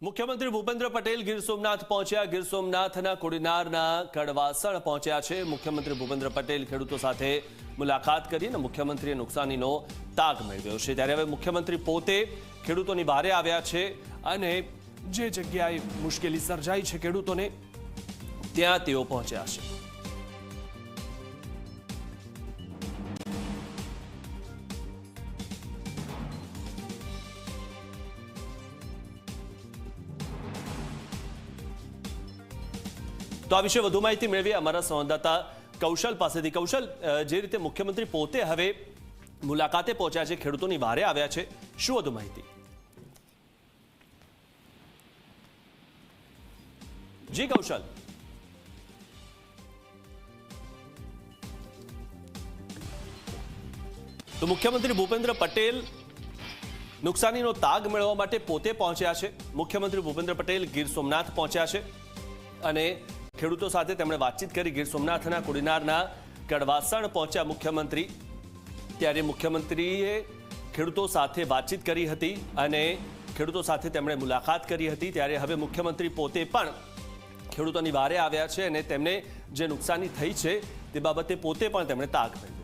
મુખ્યમંત્રી ભૂપેન્દ્ર પટેલ ગીર સોમનાથ પહોંચ્યા। ગીર સોમનાથના કોડીનારના કડવાસણ પહોંચ્યા છે। મુખ્યમંત્રી ભૂપેન્દ્ર પટેલ ખેડૂતો સાથે મુલાકાત કરીને મુખ્યમંત્રીએ નુકસાનીનો તાગ મેળવ્યો છે। ત્યારે હવે મુખ્યમંત્રી પોતે ખેડૂતોની બહારે આવ્યા છે અને જે જગ્યાએ મુશ્કેલી સર્જાઈ છે ખેડૂતોને ત્યાં તેઓ પહોંચ્યા છે। તો આ વિશે વધુ માહિતી મેળવી અમારા સંવાદદાતા કૌશલ પાસેથી। કૌશલ, જે રીતે મુખ્યમંત્રી પોતે હવે મુલાકાતે પહોંચ્યા છે, ખેડૂતોની વારે આવ્યા છે, શું વધુ માહિતી? જી કૌશલ। તો મુખ્યમંત્રી ભૂપેન્દ્ર પટેલ નુકસાનીનો તાગ મેળવવા માટે પોતે પહોંચ્યા છે। મુખ્યમંત્રી ભૂપેન્દ્ર પટેલ ગીર સોમનાથ પહોંચ્યા છે અને ખેડૂતો સાથે તેમણે વાતચીત કરી। ગીર સોમનાથના કોડીનારના કડવાસણ પહોંચ્યા મુખ્યમંત્રી। ત્યારે મુખ્યમંત્રીએ ખેડૂતો સાથે વાતચીત કરી હતી અને ખેડૂતો સાથે તેમણે મુલાકાત કરી હતી। ત્યારે હવે મુખ્યમંત્રી પોતે પણ ખેડૂતોની વારે આવ્યા છે અને તેમને જે નુકસાની થઈ છે તે બાબતે પોતે પણ તેમણે તાગ મેળવ્યો।